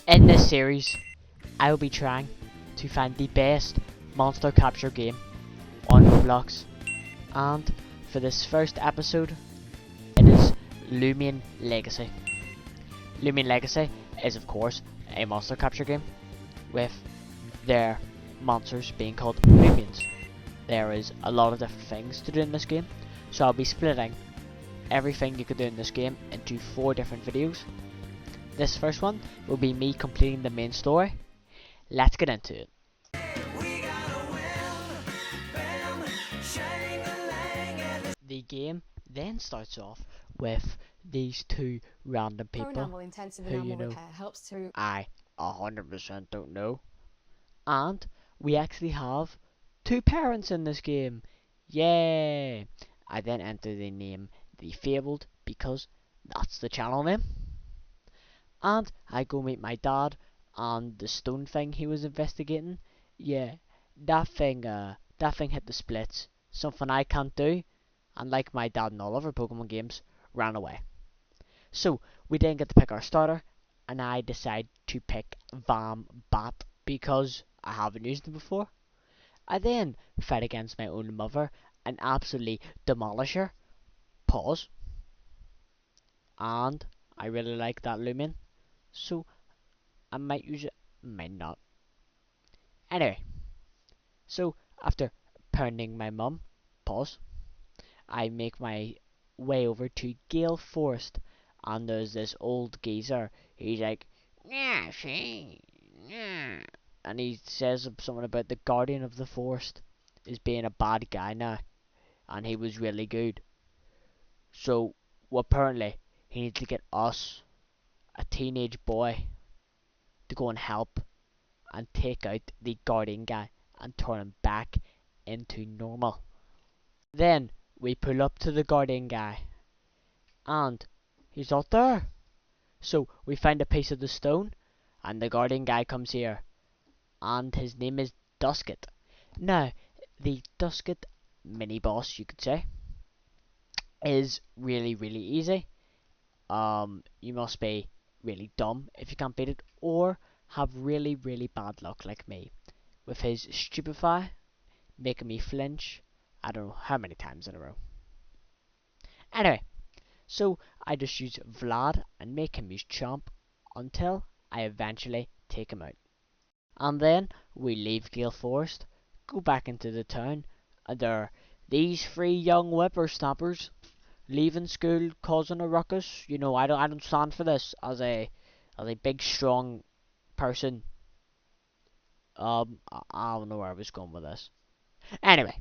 In this series, I will be trying to find the best monster capture game on Roblox, and for this first episode, it is Loomian Legacy. Loomian Legacy is of course a monster capture game, with their monsters being called Loomians. There is a lot of different things to do in this game, so I'll be splitting everything you could do in this game into 4 different videos. This first one will be me completing the main story. Let's get into it. The game then starts off with these 2 random people who, you know, helps to I 100% don't know. And we actually have 2 parents in this game. Yay! I then enter the name The Fabled because that's the channel name. And I go meet my dad and the stone thing he was investigating. Yeah, that thing hit the splits. Something I can't do, and like my dad in all other Pokemon games, ran away. So we then get to pick our starter, and I decide to pick Bat because I haven't used him before. I then fight against my own mother and absolutely demolish her. Pause. And I really like that Lumion, so I might use it, might not. Anyway, so after pounding my mum, pause, I make my way over to Gale Forest, and there's this old geezer. He's like, yeah, see, yeah, and he says something about the guardian of the forest is being a bad guy now, and he was really good. So, well, apparently, he needs to get us, a teenage boy, to go and help and take out the guardian guy and turn him back into normal. Then we pull up to the guardian guy, and he's not there. So we find a piece of the stone, and the guardian guy comes here, and his name is Dusket. Now, the Dusket mini boss, you could say, is really easy. You must be really dumb if you can't beat it, or have really bad luck like me, with his stupefy making me flinch I don't know how many times in a row. Anyway, so I just use Vlad and make him use Chomp until I eventually take him out. And then we leave Gale Forest, go back into the town, and there are these 3 young whippersnappers leaving school causing a ruckus. You know, I don't stand for this as a big strong person. I don't know where I was going with this. Anyway,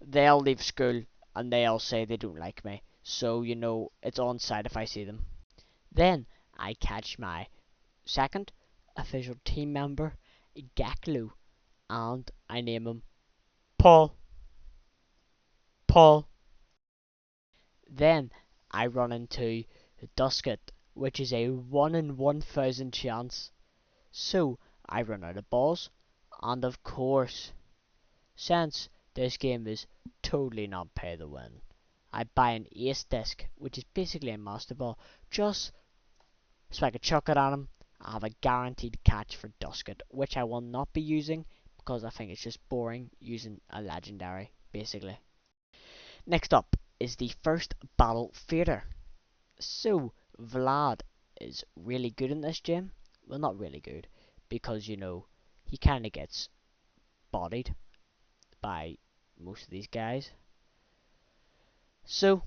they all leave school and they all say they don't like me. So, you know, it's on side if I see them. Then I catch my second official team member, Gaklu, and I name him Paul. Paul. Then I run into Dusket, which is a 1 in 1,000 chance. So I run out of balls, and of course, since this game is totally not pay to win, I buy an ace disc, which is basically a master ball, just so I could chuck it at him. I have a guaranteed catch for Dusket, which I will not be using because I think it's just boring using a legendary, basically. Next up is the first battle theatre. So, Vlad is really good in this gym. Well, not really good, because, you know, he kind of gets bodied by most of these guys. So,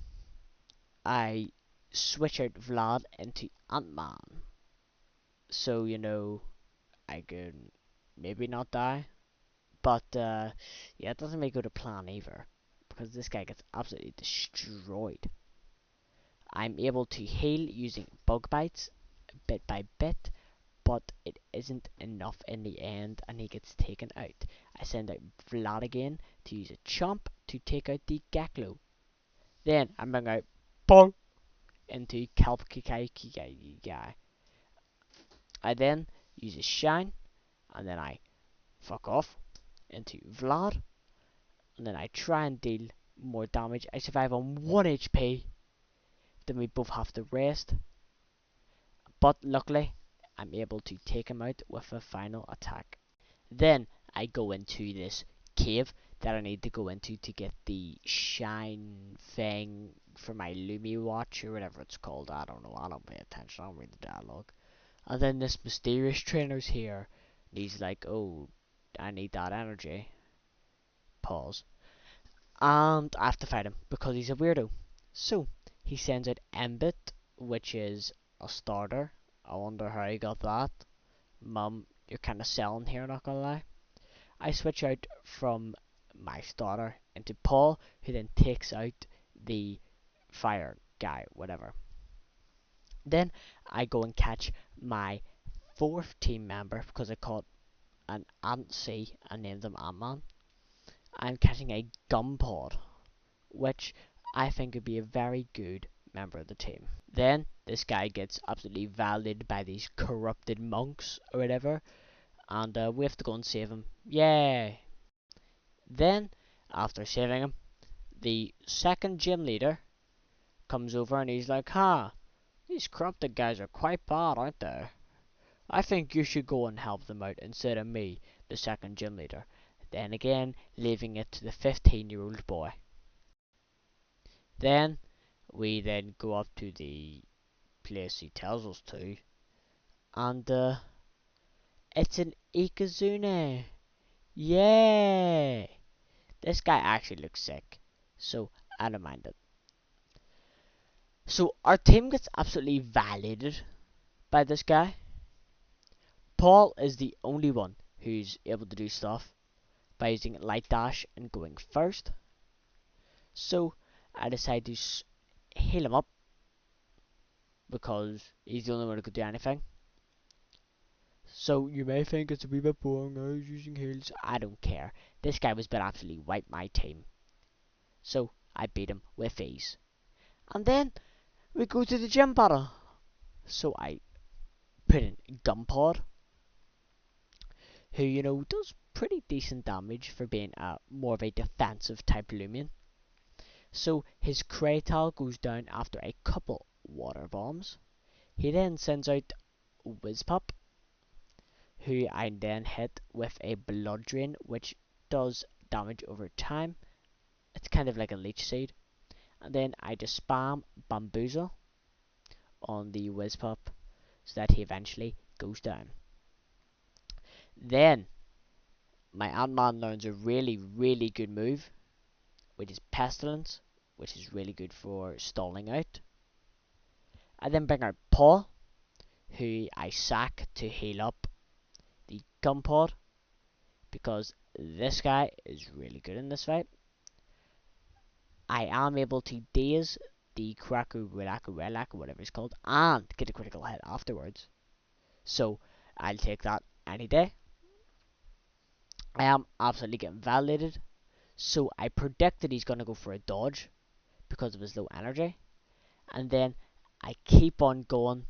I switch out Vlad into Ant-Man. So, you know, I can maybe not die. But, yeah, it doesn't make good a plan either, because this guy gets absolutely destroyed. I'm able to heal using bug bites bit by bit, but it isn't enough in the end, and he gets taken out. I send out Vlad again to use a chomp to take out the Gaklo. Then I bring out Paul into Kalpkikai guy. I then use a shine, and then I fuck off into Vlad, and then I try and deal more damage. I survive on 1 HP, then we both have to rest, but luckily I'm able to take him out with a final attack. Then I go into this cave that I need to go into to get the shine thing for my Lumi watch or whatever it's called. I don't know. I don't pay attention. I don't read the dialogue. And then this mysterious trainer's here. And he's like, oh, I need that energy. Pause. And I have to fight him because he's a weirdo. So he sends out Embit, which is a starter. I wonder how he got that. Mum, you're kind of selling here, not gonna lie. I switch out from my starter into Paul, who then takes out the fire guy, whatever. Then I go and catch my fourth team member because I caught an Ant-C and named him Ant-Man. I'm catching a Gumpod, which I think would be a very good member of the team. Then this guy gets absolutely validated by these corrupted monks or whatever, and we have to go and save him. Yay! Then, after saving him, the second gym leader comes over and he's like, these corrupted guys are quite bad, aren't they? I think you should go and help them out instead of me, the second gym leader. Then again, leaving it to the 15-year-old boy. Then, we then go up to the place he tells us to, and it's an Ikazune. Yay! This guy actually looks sick, so I don't mind it. So our team gets absolutely validated by this guy. Paul is the only one who's able to do stuff by using light dash and going first. So I decide to heal him up because he's the only one who could do anything. So you may think it's a wee bit boring, I was using heals. I don't care. This guy was about absolutely wipe my team. So I beat him with ease. And then we go to the gym battle. So I put in Gumpod, who, you know, does pretty decent damage for being more of a defensive type Loomian. So his Kratal goes down after a couple water bombs. He then sends out Whizpop, who I then hit with a Blood Drain, which does damage over time. It's kind of like a Leech Seed. And then I just spam Bamboozle on the Whizpop so that he eventually goes down. Then my Ant-Man learns a really, really good move, which is Pestilence, which is really good for stalling out. I then bring out Paul, who I sack to heal up the Gumpod, because this guy is really good in this fight. I am able to daze the Kraku Wilaku Welak, or whatever it's called, and get a critical hit afterwards. So I'll take that any day. I am absolutely getting validated. So I predicted he's going to go for a dodge because of his low energy. And then I keep on going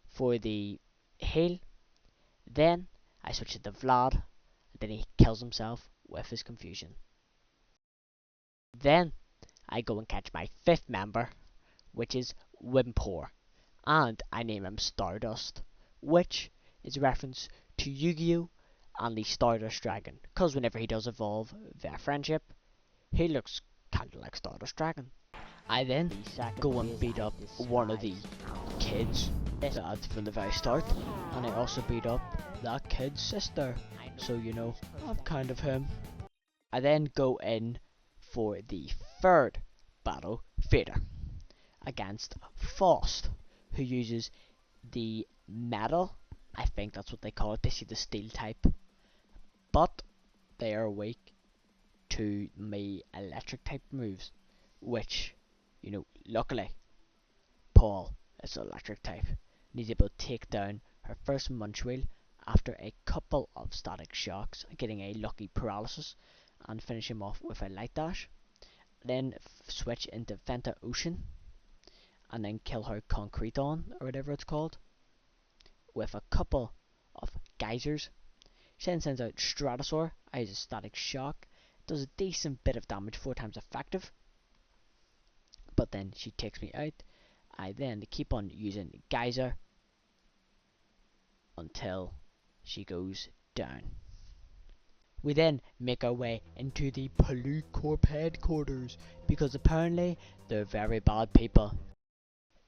for the heal. Then I switch it to Vlad. And then he kills himself with his confusion. Then I go and catch my fifth member, which is Wimpor. And I name him Stardust, which is a reference to Yu-Gi-Oh! And the Stardust Dragon. Because whenever he does evolve via friendship, he looks kind of like Stardust Dragon. I then go and beat up one of the kids from the very start, and I also beat up that kid's sister, so you know, I'm kind of him. I then go in for the third battle, Vader, against Faust, who uses the metal, I think that's what they call it, they see the steel type, but they are weak to my electric type moves, which, you know, luckily, Paul is electric type, and he's able to take down her first Munch Wheel after a couple of static shocks, getting a lucky paralysis, and finish him off with a light dash. Then switch into Fenta Ocean, and then kill her Concreton, or whatever it's called, with a couple of geysers. She then sends out Stratosaur. I use a static shock. Does a decent bit of damage, 4 times effective. But then she takes me out. I then keep on using Geyser. until she goes down. We then make our way into the Police Corp headquarters because apparently they're very bad people.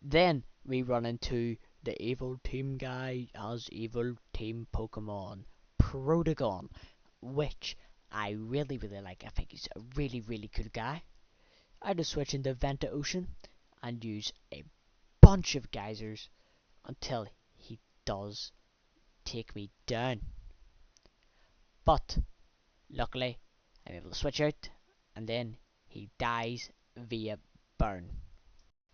Then we run into the evil team guy as evil team Pokemon Protagon, which I really like. I think he's a really cool guy. I just switch into Venta Ocean and use a bunch of geysers until he does take me down. But luckily, I'm able to switch out, and then he dies via burn.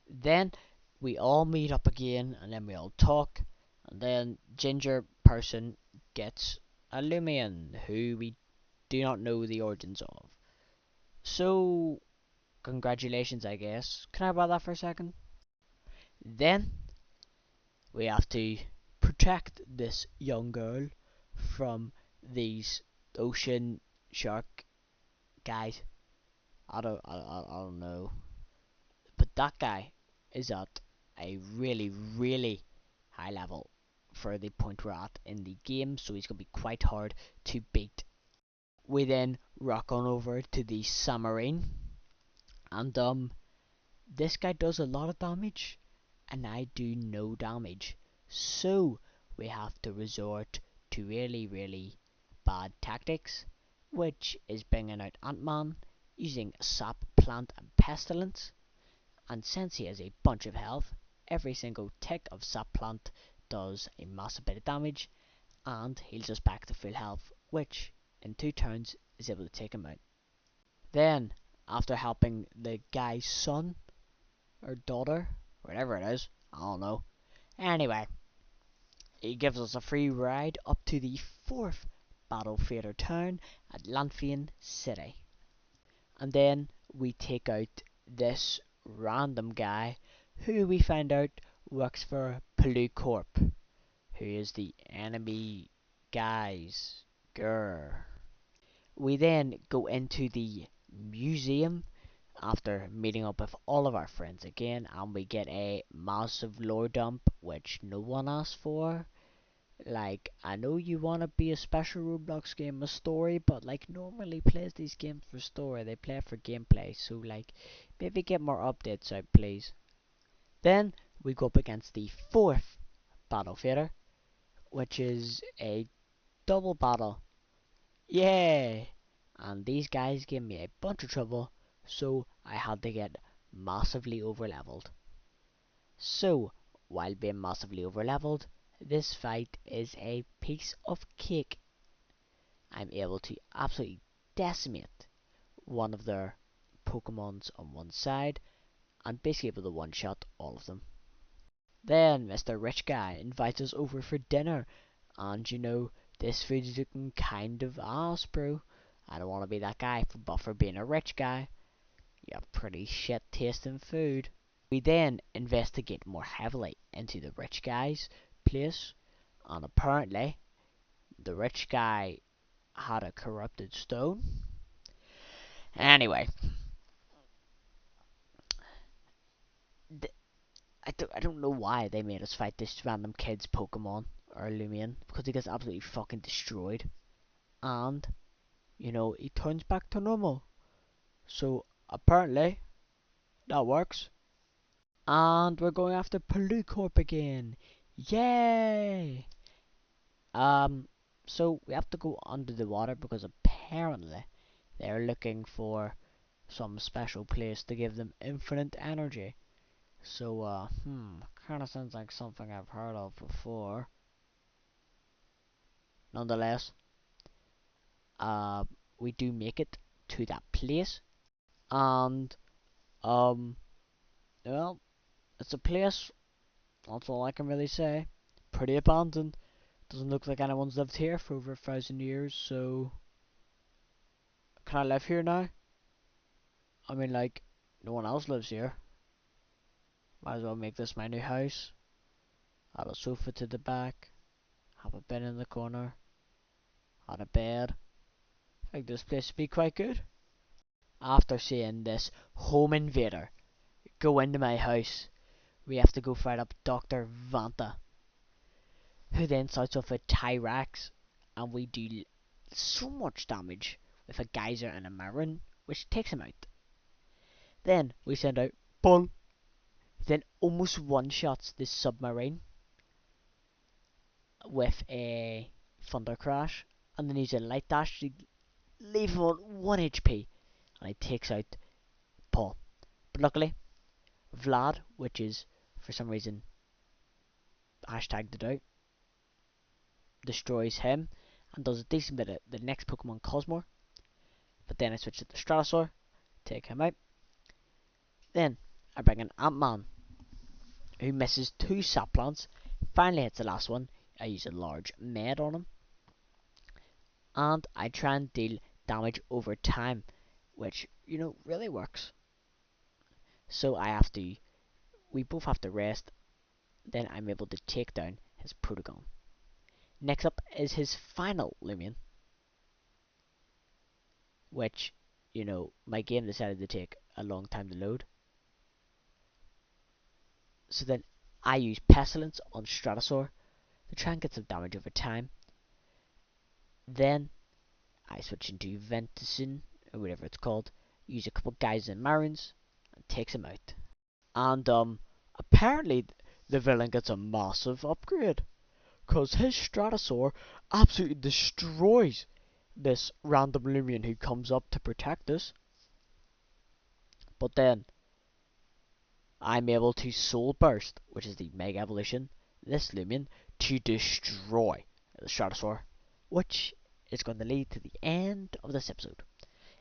Then we all meet up again, and then we all talk, and then Ginger person gets a Loomian who we do not know the origins of. So, congratulations, I guess. Can I buy that for a second? Then we have to protect this young girl from these ocean shark guys. I don't know. But that guy is at a really high level for the point we're at in the game, so he's going to be quite hard to beat. We then rock on over to the submarine, and this guy does a lot of damage, and I do no damage. So we have to resort to really bad tactics, which is bringing out Ant-Man, using sap, plant, and pestilence. And since he has a bunch of health, every single tick of sap plant does a massive bit of damage, and heals us back to full health, which in 2 turns is able to take him out. Then, after helping the guy's son or daughter, whatever it is, I don't know. Anyway, he gives us a free ride up to the 4th Battle Theatre town at Lanthian City. And then we take out this random guy who we find out works for Police Corp, who is the enemy guys. Grr. We then go into the museum after meeting up with all of our friends again, and we get a massive lore dump which no one asked for. Like, I know you want to be a special Roblox game with story, but like normally plays these games for story, they play for gameplay, so like maybe get more updates out please. Then we go up against the 4th Battle Theatre, which is a double battle. Yay! And these guys gave me a bunch of trouble, so I had to get massively over leveled. So, while being massively over leveled, this fight is a piece of cake. I'm able to absolutely decimate one of their Pokemons on one side, and basically able to one-shot all of them. Then Mr. Rich Guy invites us over for dinner, and you know, this food is looking kind of ass, bro. I don't want to be that guy, but for being a rich guy, you have pretty shit tasting food. We then investigate more heavily into the rich guy's place, and apparently, the rich guy had a corrupted stone. Anyway, I don't know why they made us fight this random kid's Pokemon or Loomian, because he gets absolutely fucking destroyed. And, you know, he turns back to normal. So, apparently, that works. And we're going after Corp again. Yay! Um, so we have to go under the water because apparently they're looking for some special place to give them infinite energy. So, kinda sounds like something I've heard of before. Nonetheless, uh, we do make it to that place, and, um, well, it's a place, that's all I can really say. Pretty abandoned. Doesn't look like anyone's lived here for over 1,000 years, so can I live here now? I mean, like, no one else lives here. Might as well make this my new house. Add a sofa to the back, have a bed in the corner, add a bed. I think this place would be quite good. After seeing this home invader go into my house, we have to go fight up Dr. Vanta, who then starts off a Tyrax, and we do so much damage with a geyser and a Marin, which takes him out. Then we send out Bull, then almost one-shots this submarine with a Thunder Crash, and then uses a Light Dash to leave him on 1 HP, and he takes out Paul. But luckily, Vlad, which is for some reason hashtagged it out, destroys him and does a decent bit of the next Pokemon Cosmore. But then I switch to the Stratosaur, take him out. Then I bring in Ant-Man, who misses 2 Sap Plants, finally hits the last one. I use a large med on him, and I try and deal damage over time, which, really works. So we both have to rest, then I'm able to take down his Protogon. Next up is his final Loomian, which, my game decided to take a long time to load. So then I use Pestilence on Stratosaur to try and get some damage over time. Then I switch into Ventuson, or whatever it's called, use a couple guys and Marins, and takes him out. And apparently the villain gets a massive upgrade, because his Stratosaur absolutely destroys this random Loomian who comes up to protect us. But then I'm able to Soul Burst, which is the Mega Evolution, this Loomian, to destroy the Stratosaur, which is going to lead to the end of this episode.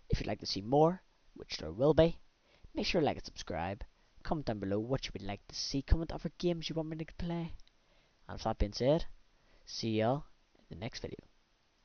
If you'd like to see more, which there will be, make sure to like and subscribe. Comment down below what you would like to see. Comment other games you want me to play. And with that being said, see y'all in the next video.